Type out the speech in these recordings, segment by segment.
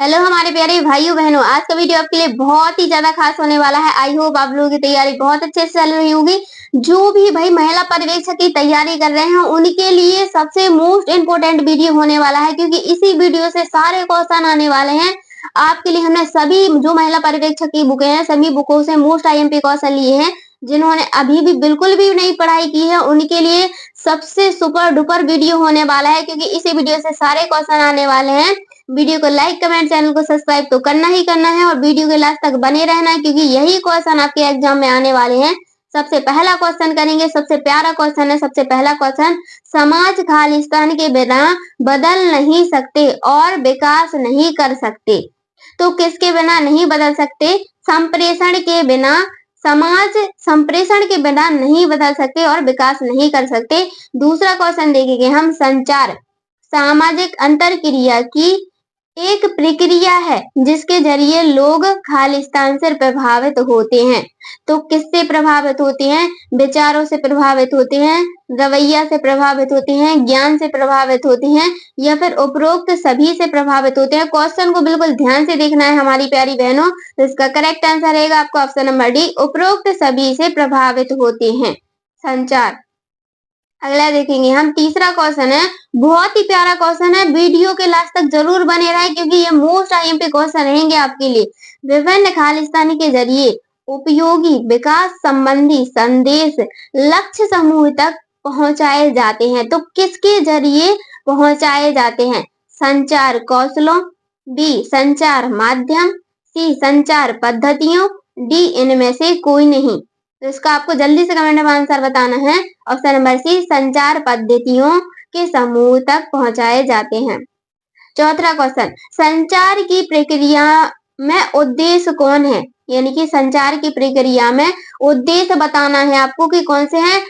Hello हमारे प्यारे भाइयों बहनों, आज का वीडियो आपके लिए बहुत ही ज्यादा खास होने वाला है। आई होप आप लोगों की तैयारी बहुत अच्छे से चल रही होगी। जो भी भाई महिला पर्यवेक्षक की तैयारी कर रहे हैं उनके लिए सबसे मोस्ट इम्पोर्टेंट वीडियो होने वाला है, क्योंकि इसी वीडियो से सारे क्वेश्चन आने वाले हैं। आपके लिए हमने सभी जो महिला पर्यवेक्षक की बुकें हैं सभी बुकों से मोस्ट आईएमपी क्वेश्चन लिए हैं। जिन्होंने अभी भी बिल्कुल भी नहीं पढ़ाई की है उनके लिए सबसे सुपर डुपर वीडियो होने वाला है, क्योंकि इसी वीडियो से सारे क्वेश्चन आने वाले हैं। वीडियो को लाइक कमेंट चैनल को सब्सक्राइब तो करना ही करना है और वीडियो के लास्ट तक बने रहना है, क्योंकि यही क्वेश्चन आपके एग्जाम में आने वाले हैं। सबसे पहला क्वेश्चन करेंगे, सबसे प्यारा क्वेश्चन है। सबसे पहला क्वेश्चन, समाज खालिस्तान के बिना बदल नहीं सकते और विकास नहीं कर सकते। तो किसके बिना नहीं बदल सकते? संप्रेषण के बिना। समाज संप्रेषण के बिना नहीं बदल सकते और विकास नहीं कर सकते। दूसरा क्वेश्चन देखेंगे हम, संचार सामाजिक अंतरक्रिया की एक प्रक्रिया है जिसके जरिए लोग खालिस्तान से प्रभावित होते हैं। तो किससे प्रभावित होते हैं? विचारों से प्रभावित होते हैं, रवैया से प्रभावित होते हैं, ज्ञान से प्रभावित होते हैं, या फिर उपरोक्त सभी से प्रभावित होते हैं। क्वेश्चन को बिल्कुल ध्यान से देखना है हमारी प्यारी बहनों। तो इसका करेक्ट आंसर रहेगा आपको ऑप्शन नंबर डी, उपरोक्त सभी से प्रभावित होते हैं। संचार। अगला देखेंगे हम, तीसरा क्वेश्चन है, बहुत ही प्यारा क्वेश्चन है। वीडियो के लास्ट तक जरूर बने रहे, क्योंकि ये मोस्ट आईएमपी क्वेश्चन रहेंगे आपके लिए। विभिन्न खालिस्तानी के जरिए उपयोगी विकास संबंधी संदेश लक्ष्य समूह तक पहुंचाए जाते हैं। तो किसके जरिए पहुंचाए जाते हैं? संचार कौशलों, बी संचार माध्यम, सी संचार पद्धतियों, डी इनमें से कोई नहीं। तो इसका आपको जल्दी से कमेंट में आंसर बताना है। ऑप्शन नंबर सी, संचार पद्धतियों के समूह तक पहुंचाए जाते हैं। चौथा क्वेश्चन, संचार की प्रक्रिया में उद्देश्य कौन है? यानी कि संचार की प्रक्रिया में उद्देश्य बताना है आपको कि कौन से हैं।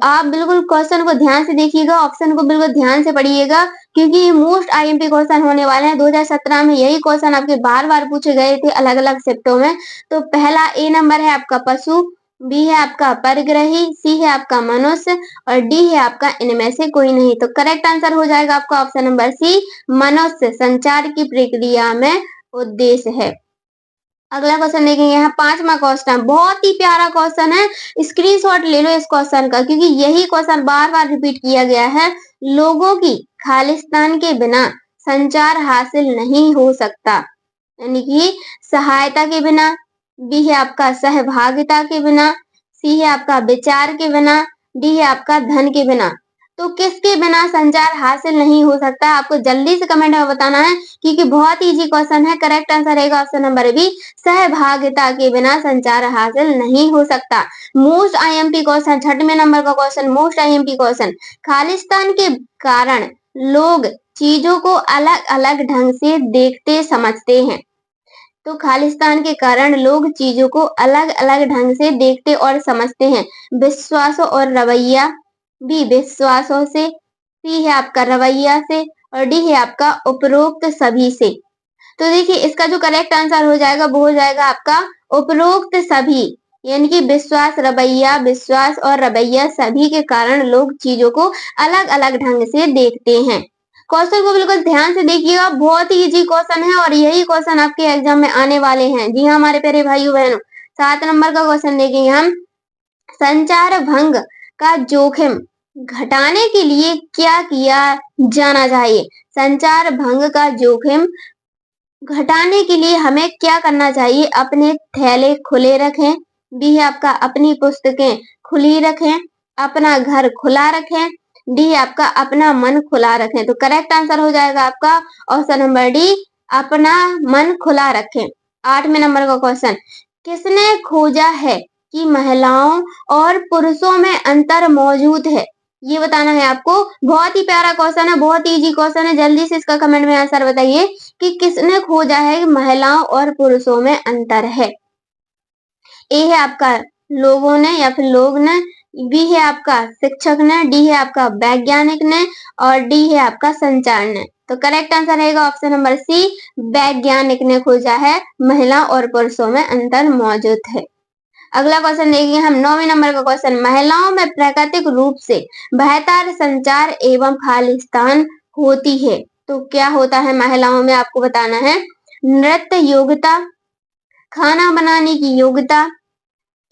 आप बिल्कुल क्वेश्चन को ध्यान से देखिएगा, ऑप्शन को बिल्कुल ध्यान से पढ़िएगा, क्योंकि ये मोस्ट आईएमपी क्वेश्चन होने वाले हैं। 2017 में यही क्वेश्चन आपके बार बार पूछे गए थे अलग अलग शिफ्टों में। तो पहला ए नंबर है आपका पशु, बी है आपका परग्रही, सी है आपका मनुष्य और डी है आपका इनमें से कोई नहीं। तो करेक्ट आंसर हो जाएगा आपका ऑप्शन नंबर सी, मनुष्य संचार की प्रक्रिया में उद्देश्य है। अगला क्वेश्चन देखेंगे, यहाँ पांचवा क्वेश्चन, बहुत ही प्यारा क्वेश्चन है। स्क्रीनशॉट ले लो इस क्वेश्चन का, क्योंकि यही क्वेश्चन बार बार रिपीट किया गया है। लोगों की खालिस्तान के बिना संचार हासिल नहीं हो सकता, यानी कि सहायता के बिना, बी है आपका सहभागिता के बिना, सी है आपका विचार के बिना, डी है आपका धन के बिना। तो किसके बिना संचार हासिल नहीं हो सकता? आपको जल्दी से कमेंट में बताना है, क्योंकि बहुत इजी क्वेश्चन है। करेक्ट आंसर रहेगा ऑप्शन नंबर बी, सहभागिता के बिना संचार हासिल नहीं हो सकता। मोस्ट आईएमपी क्वेश्चन, छठवें नंबर का question, most IMP question, Khalistan के कारण लोग चीजों को अलग अलग ढंग से देखते समझते हैं। तो खालिस्तान के कारण लोग चीजों को अलग अलग ढंग से देखते और समझते हैं। विश्वासों और रवैया, बी विश्वासों से, सी है आपका रवैया से और डी है आपका उपरोक्त सभी से। तो देखिए इसका जो करेक्ट आंसर हो जाएगा वो हो जाएगा आपका उपरोक्त सभी, यानी कि विश्वास और रवैया सभी के कारण लोग चीजों को अलग अलग ढंग से देखते हैं। क्वेश्चन को बिल्कुल ध्यान से देखिएगा, बहुत ही इजी क्वेश्चन है और यही क्वेश्चन आपके एग्जाम में आने वाले हैं। जी हाँ हमारे प्यारे भाइयों बहनों, 7 नंबर का क्वेश्चन देखेंगे हम, संचार भंग का जोखिम घटाने के लिए क्या किया जाना चाहिए? संचार भंग का जोखिम घटाने के लिए हमें क्या करना चाहिए? अपने थैले खुले रखें, बी है आपका अपनी पुस्तकें खुली रखें, अपना घर खुला रखें, डी है आपका अपना मन खुला रखें। तो करेक्ट आंसर हो जाएगा आपका ऑप्शन नंबर डी, अपना मन खुला रखें। 8वें नंबर का क्वेश्चन, किसने खोजा है कि महिलाओं और पुरुषों में अंतर मौजूद है? ये बताना है आपको। बहुत ही प्यारा क्वेश्चन है, बहुत ही इजी क्वेश्चन है। जल्दी से इसका कमेंट में आंसर बताइए कि किसने खोजा है कि महिलाओं और पुरुषों में अंतर है। ए है आपका लोगों ने या फिर लोग ने, बी है आपका शिक्षक ने, डी है आपका वैज्ञानिक ने और डी है आपका संचार ने। तो करेक्ट आंसर रहेगा ऑप्शन नंबर सी, वैज्ञानिक ने खोजा है महिला और पुरुषों में अंतर मौजूद है। अगला क्वेश्चन देखेंगे हम, 9वें नंबर का क्वेश्चन, महिलाओं में प्राकृतिक रूप से बेहतर संचार एवं खालिस्तान होती है। तो क्या होता है महिलाओं में, आपको बताना है। नृत्य योग्यता, खाना बनाने की योग्यता,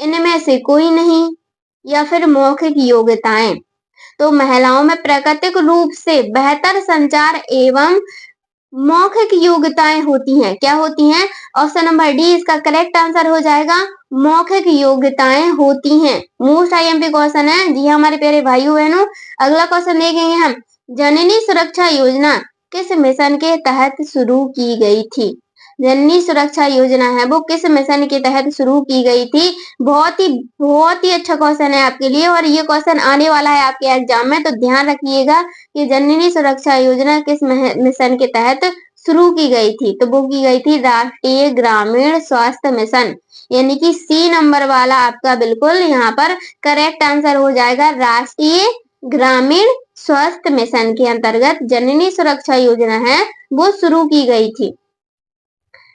इनमें से कोई नहीं, या फिर मौखिक योग्यताएं। तो महिलाओं में प्राकृतिक रूप से बेहतर संचार एवं मौखिक योग्यताएं होती हैं। क्या होती हैं? ऑप्शन नंबर डी इसका करेक्ट आंसर हो जाएगा, मौखिक योग्यताएं होती हैं। मोस्ट आईएमपी क्वेश्चन है जी हमारे प्यारे भाइयों बहनों। अगला क्वेश्चन देखेंगे हम, जननी सुरक्षा योजना किस मिशन के तहत शुरू की गई थी? जननी सुरक्षा योजना है वो किस मिशन के तहत शुरू की गई थी? बहुत ही अच्छा क्वेश्चन है आपके लिए, और ये क्वेश्चन आने वाला है आपके एग्जाम में, तो ध्यान रखिएगा कि जननी सुरक्षा योजना किस मिशन के तहत शुरू की गई थी। तो वो की गई थी राष्ट्रीय ग्रामीण स्वास्थ्य मिशन, यानी कि सी नंबर वाला आपका बिल्कुल यहाँ पर करेक्ट आंसर हो जाएगा। राष्ट्रीय ग्रामीण स्वास्थ्य मिशन के अंतर्गत जननी सुरक्षा योजना है वो शुरू की गई थी।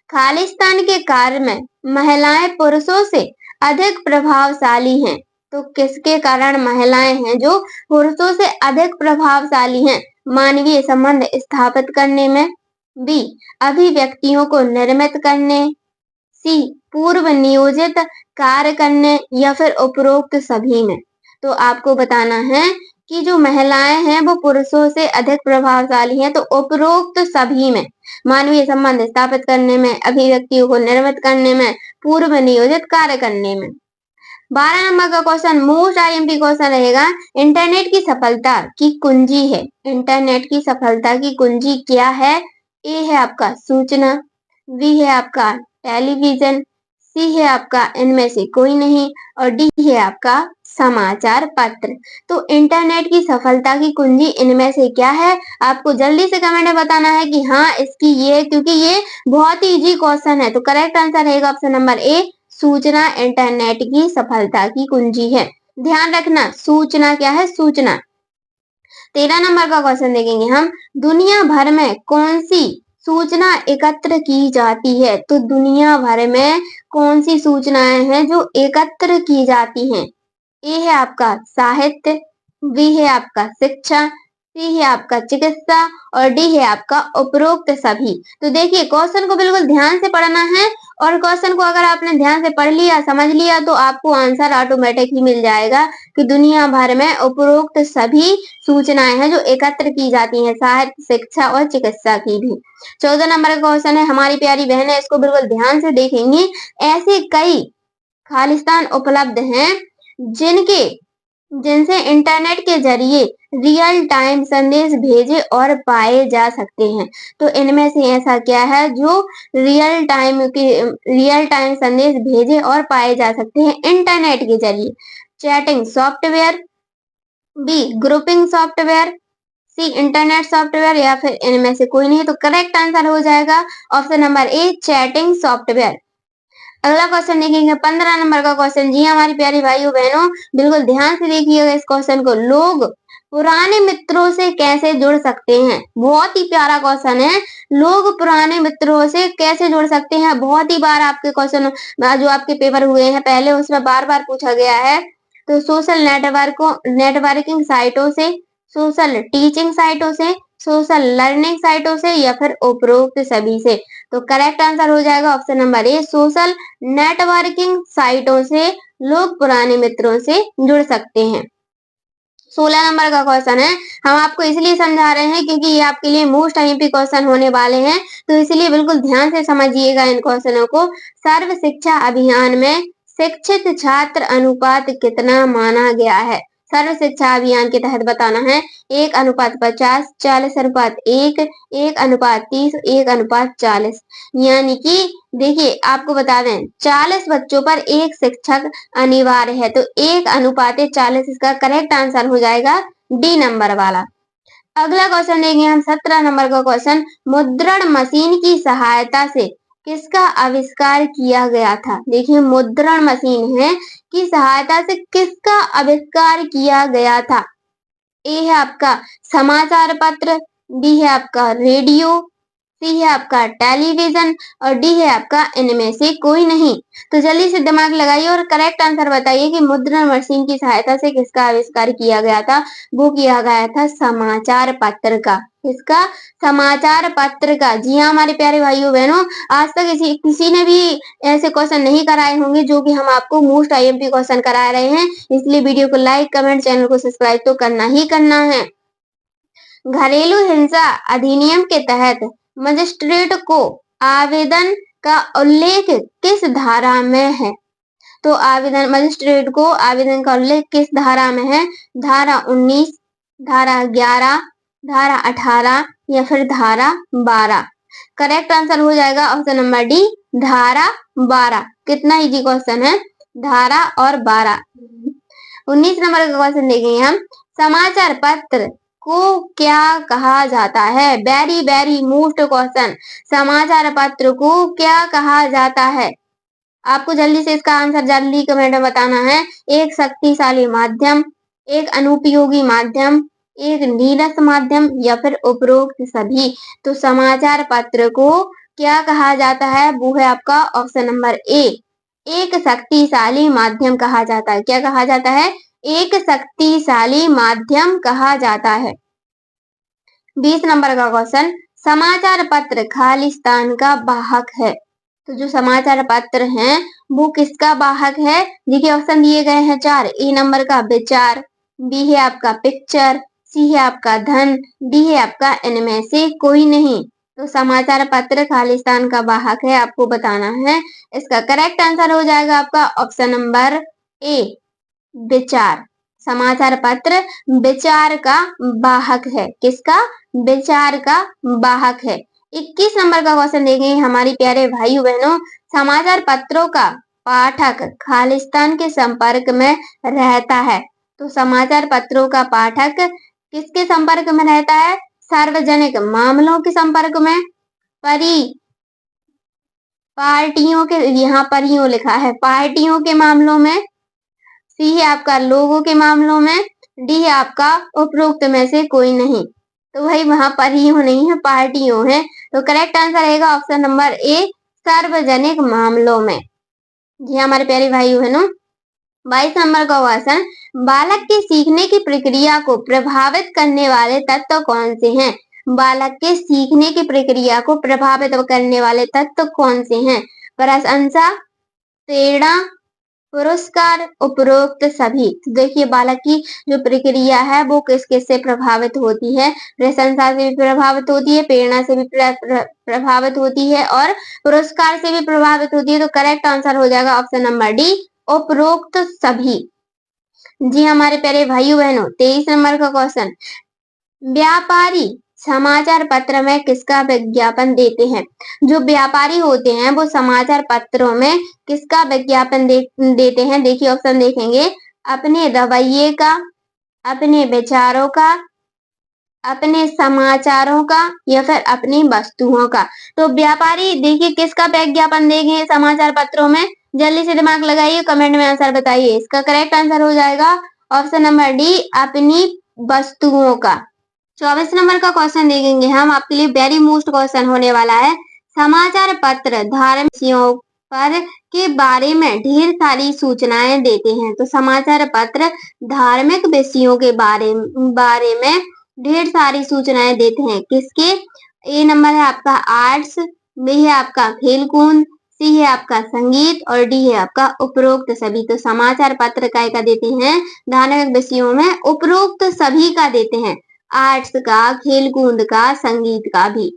खालिस्तान के कार्य में महिलाएं पुरुषों से अधिक प्रभावशाली हैं। तो किसके कारण महिलाएं हैं जो पुरुषों से अधिक प्रभावशाली हैं? मानवीय संबंध स्थापित करने में, बी अभिव्यक्तियों को निर्मित करने, सी पूर्व नियोजित कार्य करने, या फिर उपरोक्त सभी में। तो आपको बताना है कि जो महिलाएं हैं वो पुरुषों से अधिक प्रभावशाली हैं, तो उपरोक्त सभी में, मानवीय संबंध स्थापित करने में, अभिव्यक्तियों को निर्मित करने में, पूर्व नियोजित कार्य करने में। 12 नंबर का क्वेश्चन मोस्ट आईएमपी क्वेश्चन रहेगा, इंटरनेट की सफलता की कुंजी है। इंटरनेट की सफलता की कुंजी क्या है? ए है आपका सूचना, बी है आपका टेलीविजन, सी है आपका इनमें से कोई नहीं, और डी है आपका समाचार पत्र। तो इंटरनेट की सफलता की कुंजी इनमें से क्या है? आपको जल्दी से कमेंट में बताना है कि हाँ इसकी ये, क्योंकि ये बहुत ही इजी क्वेश्चन है। तो करेक्ट आंसर रहेगा ऑप्शन नंबर ए, सूचना इंटरनेट की सफलता की कुंजी है। ध्यान रखना सूचना क्या है? सूचना। 13 नंबर का क्वेश्चन देखेंगे हम, दुनिया भर में कौन सी सूचना एकत्र की जाती है? तो दुनिया भर में कौन सी सूचनाएं हैं जो एकत्र की जाती हैं? ए है आपका साहित्य, बी है आपका शिक्षा, सी है आपका चिकित्सा, और डी है आपका उपरोक्त सभी। तो देखिए क्वेश्चन को बिल्कुल ध्यान से पढ़ना है, और क्वेश्चन को अगर आपने ध्यान से पढ़ लिया, समझ लिया, तो आपको आंसर ऑटोमेटिक ही मिल जाएगा कि दुनिया भर में उपरोक्त सभी सूचनाएं हैं जो एकत्र की जाती हैं, साहित्य, शिक्षा और चिकित्सा की भी। 14 नंबर का क्वेश्चन है हमारी प्यारी बहनें, इसको बिल्कुल ध्यान से देखेंगे। ऐसे कई खालिस्तान उपलब्ध हैं जिनसे इंटरनेट के जरिए रियल टाइम संदेश भेजे और पाए जा सकते हैं। तो इनमें से ऐसा क्या है जो रियल टाइम संदेश भेजे और पाए जा सकते हैं इंटरनेट के जरिए? Chatting software, B grouping software, C internet software, या फिर इनमें से कोई नहीं। तो करेक्ट आंसर हो जाएगा option number A, chatting software. अगला क्वेश्चन देखेंगे 15 नंबर का क्वेश्चन। जी हमारी प्यारी भाइयों बहनों बिल्कुल ध्यान से देखिएगा इस क्वेश्चन को। लोग पुराने मित्रों से कैसे जुड़ सकते हैं? बहुत ही प्यारा क्वेश्चन है। लोग पुराने मित्रों से कैसे जुड़ सकते हैं? बहुत ही बार आपके क्वेश्चन जो आपके पेपर हुए हैं पहले उसमें बार बार पूछा गया है। तो सोशल नेटवर्किंग साइटों से, सोशल टीचिंग साइटों से, सोशल लर्निंग साइटों से, या फिर उपरोक्त सभी से। तो करेक्ट आंसर हो जाएगा option number A, social networking साइटों से लोग पुराने मित्रों से जुड़ सकते हैं। 16 नंबर का क्वेश्चन है, हम आपको इसलिए समझा रहे हैं क्योंकि ये आपके लिए मोस्ट आईएमपी क्वेश्चन होने वाले हैं, तो इसलिए बिल्कुल ध्यान से समझिएगा इन क्वेश्चनों को। सर्व शिक्षा अभियान में शिक्षित छात्र अनुपात कितना माना गया है? सर्व शिक्षा अभियान के तहत बताना है 1:50, 40:1, 1:30, 1:40। यानी कि देखिए आपको बता दें 40 बच्चों पर एक शिक्षक अनिवार्य है, तो 1:40 इसका करेक्ट आंसर हो जाएगा डी नंबर वाला। अगला क्वेश्चन देंगे हम 17 नंबर का क्वेश्चन, मुद्रण मशीन की सहायता से किसका आविष्कार किया गया था? देखिए मुद्रण मशीन है की सहायता से किसका आविष्कार किया गया था? ए है आपका समाचार पत्र, बी है आपका रेडियो, सी है आपका टेलीविजन, और डी है आपका इनमें से कोई नहीं। तो जल्दी से दिमाग लगाइए और करेक्ट आंसर बताइए कि मुद्रण मशीन की सहायता से किसका आविष्कार किया गया था? वो किया गया था समाचार पत्र का। इसका समाचार पत्र का। जी हाँ हमारे प्यारे भाइयों बहनों, आज तक किसी ने भी ऐसे क्वेश्चन नहीं कराए होंगे जो कि हम आपको मोस्ट आईएमपी क्वेश्चन करा रहे हैं, इसलिए वीडियो को लाइक कमेंट चैनल को सब्सक्राइब तो करना ही करना है। घरेलू हिंसा अधिनियम के तहत मजिस्ट्रेट को आवेदन का उल्लेख किस धारा में है? तो आवेदन मजिस्ट्रेट को आवेदन का उल्लेख किस धारा में है? धारा 19, धारा 11, धारा 18 या फिर धारा 12। करेक्ट आंसर हो जाएगा ऑप्शन नंबर डी, धारा 12। कितना इजी क्वेश्चन है, धारा और 12। 19 नंबर का क्वेश्चन देखेंगे हम, समाचार पत्र को क्या कहा जाता है? वेरी वेरी मोस्ट क्वेश्चन, समाचार पत्र को क्या कहा जाता है? आपको जल्दी से इसका आंसर जल्दी कमेंट में बताना है। एक शक्तिशाली माध्यम, एक अनुपयोगी माध्यम, एक नीरस माध्यम या फिर उपरोक्त सभी। तो समाचार पत्र को क्या कहा जाता है? वो है आपका ऑप्शन नंबर ए, एक शक्तिशाली माध्यम कहा जाता है। क्या कहा जाता है? एक शक्तिशाली माध्यम कहा जाता है। 20 नंबर का क्वेश्चन, समाचार पत्र खालिस्तान का वाहक है। तो जो समाचार पत्र हैं वो किसका वाहक है? देखिए ऑप्शन दिए गए हैं 4। ए नंबर का विचार, बी है आपका पिक्चर, सी है आपका धन, डी है आपका इनमें से कोई नहीं। तो समाचार पत्र खालिस्तान का वाहक है, आपको बताना है। इसका करेक्ट आंसर हो जाएगा आपका ऑप्शन नंबर ए, विचार। समाचार पत्र विचार का वाहक है। किसका? विचार का वाहक है। 21 नंबर का क्वेश्चन देखेंगे हमारी प्यारे भाइयों बहनों, समाचार पत्रों का पाठक खालिस्तान के संपर्क में रहता है। तो समाचार पत्रों का पाठक किसके संपर्क में रहता है? सार्वजनिक मामलों के संपर्क में, पार्टियों के, यहाँ पर यूं लिखा है पार्टियों के मामलों में, सी है आपका लोगों के मामलों में, डी है आपका उपरोक्त में से कोई नहीं। तो भाई वहां पर ही नहीं है, पार्टियों है। तो करेक्ट आंसर रहेगा ऑप्शन नंबर ए, सार्वजनिक मामलों में। जी हमारे प्यारे भाई बहनों, 22 नंबर का क्वेश्चन, बालक के सीखने की प्रक्रिया को प्रभावित करने वाले तत्व कौन से हैं? बालक के सीखने की प्रक्रिया को प्रभावित करने वाले तत्व कौन से हैं? प्रशंसा, प्रेरणा, पुरस्कार, उपरोक्त सभी। तो देखिए बालक की जो प्रक्रिया है वो किस किस से प्रभावित होती है? प्रशंसा से भी प्रभावित होती है, प्रेरणा से भी प्रभावित होती है और पुरस्कार से भी प्रभावित होती है। तो करेक्ट आंसर हो जाएगा ऑप्शन नंबर डी, उपरोक्त सभी। जी हमारे प्यारे भाइयों बहनों, 23 नंबर का क्वेश्चन, व्यापारी समाचार पत्र में किसका विज्ञापन देते हैं? जो व्यापारी होते हैं वो समाचार पत्रों में किसका विज्ञापन देते हैं? देखिए ऑप्शन देखेंगे, अपने रवैये का, अपने विचारों का, अपने समाचारों का या फिर अपनी वस्तुओं का। तो व्यापारी देखिए किसका विज्ञापन देंगे समाचार पत्रों में? जल्दी से दिमाग लगाइए, कमेंट में आंसर बताइए। इसका करेक्ट आंसर हो जाएगा ऑप्शन नंबर डी, अपनी वस्तुओं का। 24 नंबर का क्वेश्चन देखेंगे हम, आपके लिए वेरी मोस्ट क्वेश्चन होने वाला है। समाचार पत्र धार्मिक विषयों पर के बारे में ढेर सारी सूचनाएं देते हैं। तो समाचार पत्र धार्मिक विषयों के बारे में ढेर सारी सूचनाएं देते हैं। किसके? ए नंबर है आपका आर्ट्स, बी है आपका खेलकूद, सी है आपका संगीत और डी है आपका उपरोक्त सभी। तो समाचार पत्र का देते हैं धार्मिक विषयों में, उपरोक्त सभी का देते हैं, आर्ट्स का, खेलकूद का, संगीत का भी।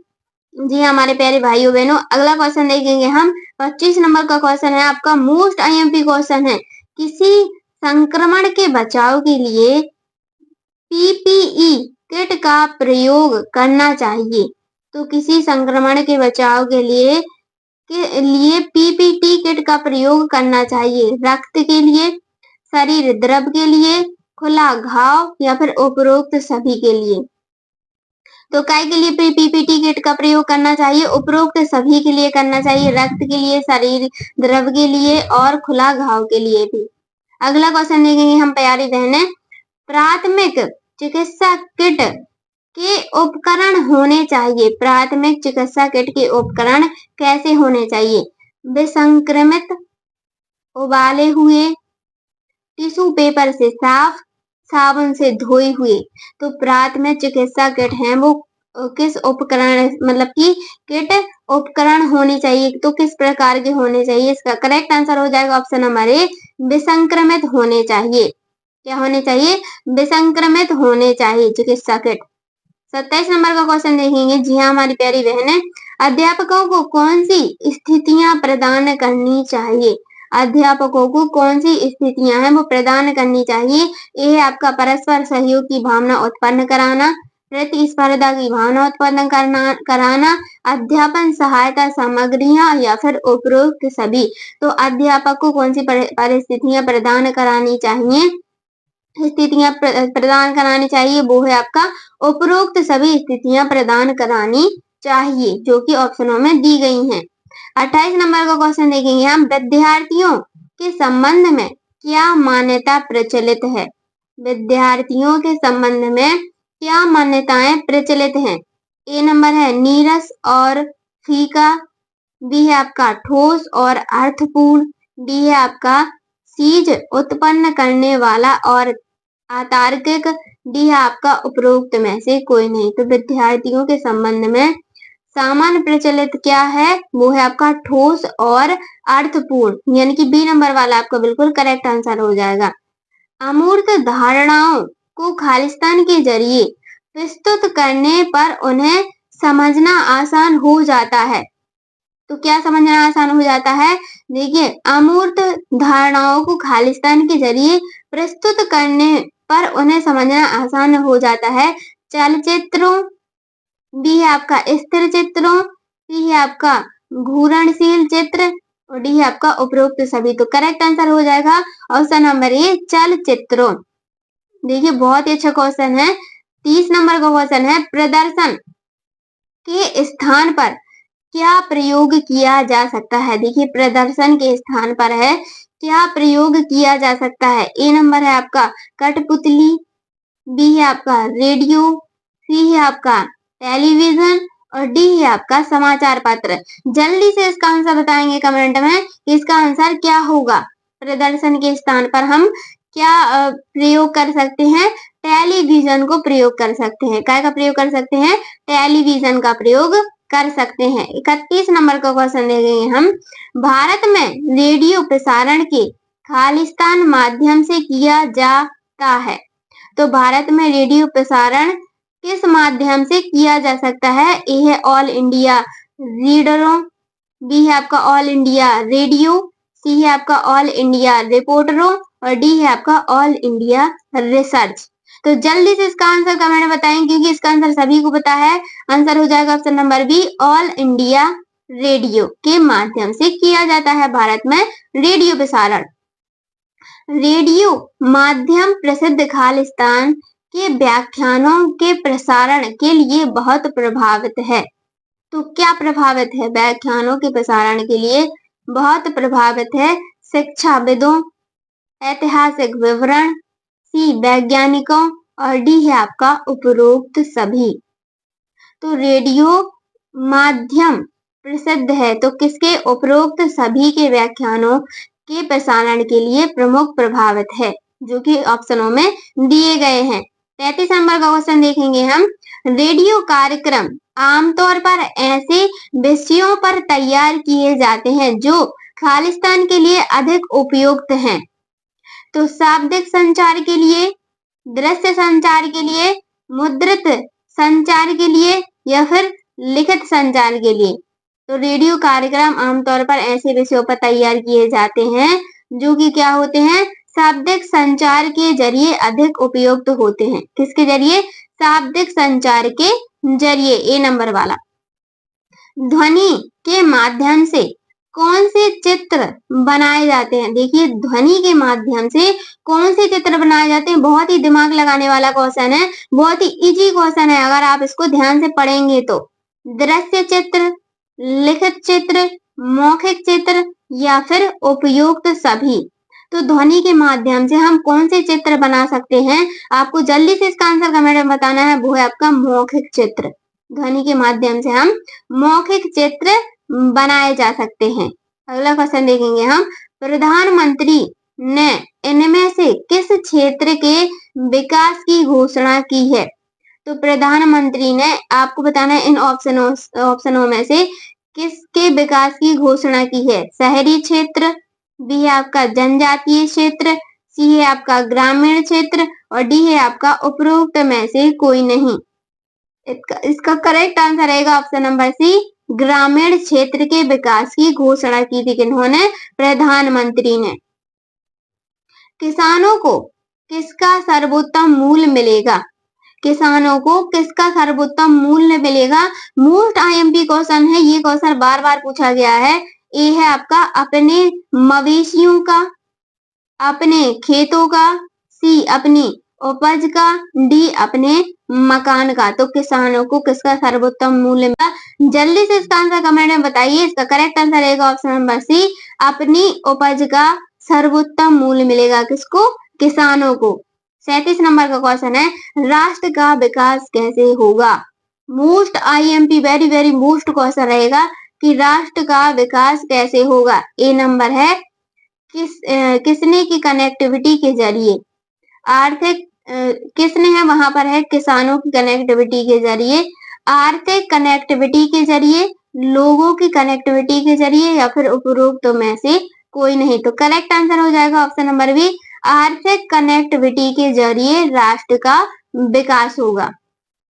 जी हमारे प्यारे भाइयों बहनों, अगला क्वेश्चन देखेंगे हम। 25 नंबर का क्वेश्चन है आपका मोस्ट आईएमपी क्वेश्चन है, किसी संक्रमण के बचाव के लिए पीपीई किट का प्रयोग करना चाहिए। तो किसी संक्रमण के बचाव के लिए पीपीटी किट का प्रयोग करना चाहिए। रक्त के लिए, शरीर द्रव के लिए, खुला घाव या फिर उपरोक्त सभी के लिए। तो काय के लिए पीपीटी किट का प्रयोग करना चाहिए? उपरोक्त सभी के लिए करना चाहिए, रक्त के लिए, शरीर द्रव के लिए और खुला घाव के लिए भी। अगला क्वेश्चन देखेंगे हम प्यारी बहनें, प्राथमिक चिकित्सा किट के उपकरण होने चाहिए। प्राथमिक चिकित्सा किट के उपकरण कैसे होने चाहिए? विसंक्रमित, उबाले हुए, टिश्यू पेपर से साफ, साबुन से धोए हुए। तो प्राथमिक चिकित्सा किट है वो किस उपकरण मतलब कि किट उपकरण होनी चाहिए, तो किस प्रकार के होने चाहिए? इसका करेक्ट आंसर हो जाएगा ऑप्शन नंबर ए, विसंक्रमित होने चाहिए। क्या होने चाहिए? विसंक्रमित होने चाहिए चिकित्सा किट। 27 नंबर का क्वेश्चन देखेंगे। जी हाँ हमारी प्यारी बहनें, अध्यापकों को कौन सी स्थितियां प्रदान करनी चाहिए? अध्यापकों को कौन सी स्थितियां हैं वो प्रदान करनी चाहिए? ये है आपका परस्पर सहयोग की भावना उत्पन्न कराना, प्रतिस्पर्धा की भावना उत्पन्न कराना, अध्यापन सहायता सामग्रियां या फिर उपरोक्त सभी। तो अध्यापक को कौन सी परिस्थितियां प्रदान करानी चाहिए, स्थितियां प्रदान करानी चाहिए, वो है आपका उपरोक्त सभी स्थितियां प्रदान करानी चाहिए, जो कि ऑप्शनों में दी गई हैं। 28 नंबर का क्वेश्चन देखेंगे हम। विद्यार्थियों के संबंध में क्या मान्यता प्रचलित है? विद्यार्थियों के संबंध में क्या मान्यताएं प्रचलित हैं? ए नंबर है नीरस और फीका, बी है आपका ठोस और अर्थपूर्ण, डी है आपका सीज उत्पन्न करने वाला और अतार्किक, डी है आपका उपरोक्त में से कोई नहीं। तो विद्यार्थियों के संबंध में सामान्य प्रचलित क्या है? वो है आपका ठोस और अर्थपूर्ण, यानी कि बी नंबर वाला आपका बिल्कुल करेक्ट आंसर हो जाएगा। अमूर्त धारणाओं को खालिस्तान के जरिए प्रस्तुत करने पर उन्हें समझना आसान हो जाता है। तो क्या समझना आसान हो जाता है? देखिए, अमूर्त धारणाओं को खालिस्तान के जरिए प्रस्तुत करने पर उन्हें समझना आसान हो जाता है चलचित्रों, बी है आपका स्थिर चित्रों, सी है आपका घूर्णनशील चित्र और डी है आपका उपरोक्त सभी। तो करेक्ट आंसर हो जाएगा ऑप्शन नंबर ए, चलचित्रों। देखिए बहुत ही अच्छा क्वेश्चन है। 30 नंबर का क्वेश्चन है। प्रदर्शन के स्थान पर क्या प्रयोग किया जा सकता है? देखिए प्रदर्शन के स्थान पर है क्या प्रयोग किया जा सकता है? ए नंबर है आपका कठपुतली, बी है आपका रेडियो, सी है आपका टेलीविजन और डी है आपका समाचार पत्र। जल्दी से इसका आंसर बताएंगे कमेंट में, इसका आंसर क्या होगा? प्रदर्शन के स्थान पर हम क्या प्रयोग कर सकते हैं? टेलीविजन को प्रयोग कर सकते हैं। क्या का प्रयोग कर सकते हैं? टेलीविजन का प्रयोग कर सकते हैं। 31 नंबर का क्वेश्चन देखेंगे हम। भारत में रेडियो प्रसारण के खालिस्तान माध्यम से किया जाता है। तो भारत में रेडियो प्रसारण किस माध्यम से किया जा सकता है? ए है ऑल इंडिया रीडरों, बी है आपका ऑल इंडिया रेडियो, सी है आपका ऑल इंडिया रिपोर्टरों और डी है आपका ऑल इंडिया रिसर्च। तो जल्दी से इसका आंसर कमेंट में बताएं, क्योंकि इसका आंसर सभी को पता है। आंसर हो जाएगा option number B, All India Radio के माध्यम से किया जाता है भारत में रेडियो प्रसारण। रेडियो माध्यम प्रसिद्ध खालिस्तान के व्याख्यानों के प्रसारण के लिए बहुत प्रभावित है। तो क्या प्रभावित है? व्याख्यानों के प्रसारण के लिए बहुत प्रभावित है शिक्षाविदों, ऐतिहासिक विवरण, सी वैज्ञानिकों और डी है आपका उपरोक्त सभी। तो रेडियो माध्यम प्रसिद्ध है तो किसके? उपरोक्त सभी के व्याख्यानों के प्रसारण के लिए प्रमुख प्रभावित है, जो कि ऑप्शनों में दिए गए हैं। 33 नंबर का क्वेश्चन देखेंगे हम। रेडियो कार्यक्रम आमतौर पर ऐसे विषयों पर तैयार किए जाते हैं जो खालिस्तान के लिए अधिक उपयुक्त हैं। तो शाब्दिक संचार के लिए, दृश्य संचार के लिए, मुद्रित संचार के लिए या फिर लिखित संचार के लिए। तो रेडियो कार्यक्रम आमतौर पर ऐसे विषयों पर तैयार किए जाते हैं जो कि क्या होते हैं? शाब्दिक संचार के जरिए अधिक उपयुक्त होते हैं। किसके जरिए? शाब्दिक संचार के जरिए, ए नंबर वाला। ध्वनि के माध्यम से कौन से चित्र बनाए जाते हैं? देखिए ध्वनि के माध्यम से कौन से चित्र बनाए जाते हैं? बहुत ही दिमाग लगाने वाला क्वेश्चन है, बहुत ही इजी क्वेश्चन है अगर आप इसको ध्यान से पढ़ेंगे तो। दृश्य चित्र, लिखित चित्र, मौखिक चित्र या फिर उपयुक्त सभी। तो ध्वनि के माध्यम से हम कौन से चित्र बना सकते हैं? आपको जल्दी से इसका आंसर कमेंट में बताना है, वो है आपका मौखिक चित्र। ध्वनि के माध्यम से हम मौखिक चित्र बनाए जा सकते हैं। अगला क्वेश्चन देखेंगे हम। प्रधानमंत्री ने इनमें से किस क्षेत्र के विकास की घोषणा की है? तो प्रधानमंत्री ने आपको बताना है इन ऑप्शनों में से किसके विकास की घोषणा की है। शहरी क्षेत्र, बी है आपका जनजातीय क्षेत्र, सी है आपका ग्रामीण क्षेत्र और डी है आपका उपरोक्त में से कोई नहीं। इसका करेक्ट आंसर रहेगा ऑप्शन नंबर सी, ग्रामीण क्षेत्र के विकास की घोषणा की थी किन्होंने, प्रधानमंत्री ने। किसानों को किसका सर्वोत्तम मूल्य मिलेगा। किसानों को किसका सर्वोत्तम मूल्य मिलेगा। मोस्ट आईएमपी क्वेश्चन है, ये क्वेश्चन बार बार पूछा गया है। ए है आपका अपने मवेशियों का, अपने खेतों का, सी अपनी उपज का, डी अपने मकान का। तो किसानों को किसका सर्वोत्तम मूल्य मिलेगा, जल्दी से इसका आंसर कमेंट में बताइए। इसका करेक्ट आंसर रहेगा ऑप्शन नंबर सी, अपनी उपज का सर्वोत्तम मूल्य मिलेगा किसको, किसानों को। 37 नंबर का क्वेश्चन है, राष्ट्र का विकास कैसे होगा। Most IMP very very most question रहेगा कि राष्ट्र का विकास कैसे होगा। ए नंबर है किसने की कनेक्टिविटी के जरिए। आर्थिक किसने है वहां पर है किसानों की कनेक्टिविटी के जरिए, आर्थिक कनेक्टिविटी के जरिए, लोगों की कनेक्टिविटी के जरिए या फिर उपरोक्त में से कोई नहीं। तो करेक्ट आंसर हो जाएगा ऑप्शन नंबर बी, आर्थिक कनेक्टिविटी के जरिए राष्ट्र का विकास होगा।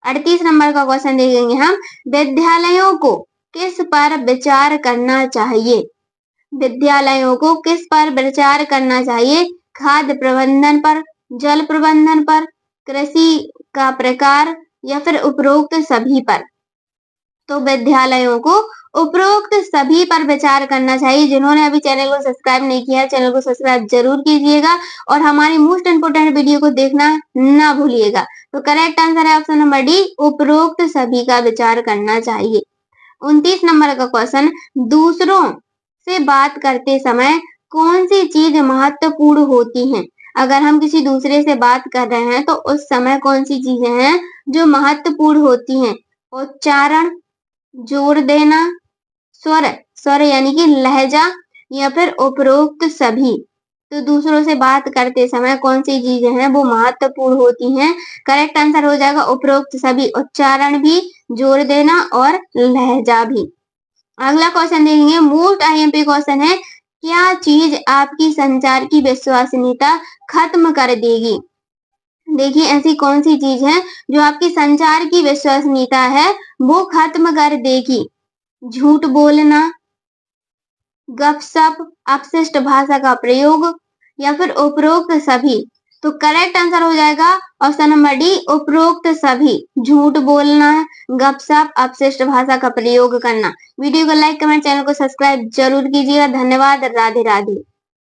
38 नंबर का क्वेश्चन देखेंगे हम, विद्यालयों को किस पर विचार करना चाहिए। विद्यालयों को किस पर विचार करना चाहिए, खाद्य प्रबंधन पर, जल प्रबंधन पर, कृषि का प्रकार या फिर उपरोक्त सभी पर। तो विद्यालयों को उपरोक्त सभी पर विचार करना चाहिए। जिन्होंने अभी चैनल को सब्सक्राइब नहीं किया है, चैनल को सब्सक्राइब जरूर कीजिएगा और हमारी मोस्ट इंपोर्टेंट वीडियो को देखना ना भूलिएगा। तो करेक्ट आंसर है ऑप्शन नंबर डी, उपरोक्त सभी का विचार करना चाहिए। 29 नंबर का क्वेश्चन, दूसरों से बात करते समय कौन सी चीज महत्वपूर्ण होती हैं। अगर हम किसी दूसरे से बात कर रहे हैं तो उस समय कौन सी चीजें हैं जो महत्वपूर्ण होती हैं। उच्चारण, जोर देना, स्वर, स्वर यानी कि लहजा या फिर उपरोक्त सभी। तो दूसरों से बात करते समय कौन सी चीजें हैं वो महत्वपूर्ण होती हैं। करेक्ट आंसर हो जाएगा उपरोक्त सभी, उच्चारण भी, जोर देना और लहजा भी। अगला क्वेश्चन देखेंगे, मोस्ट आईएमपी क्वेश्चन है, क्या चीज आपकी संचार की विश्वसनीयता खत्म कर देगी। देखिए ऐसी कौन सी चीज है जो आपकी संचार की विश्वसनीयता है वो खत्म कर देगी। झूठ बोलना, गपशप, अपशिष्ट भाषा का प्रयोग या फिर उपरोक्त सभी। तो करेक्ट आंसर हो जाएगा ऑप्शन नंबर डी, उपरोक्त सभी। झूठ बोलना, गपशप, अपशिष्ट भाषा का प्रयोग करना। वीडियो को लाइक कमेंट, चैनल को सब्सक्राइब जरूर कीजिएगा। धन्यवाद, राधे राधे।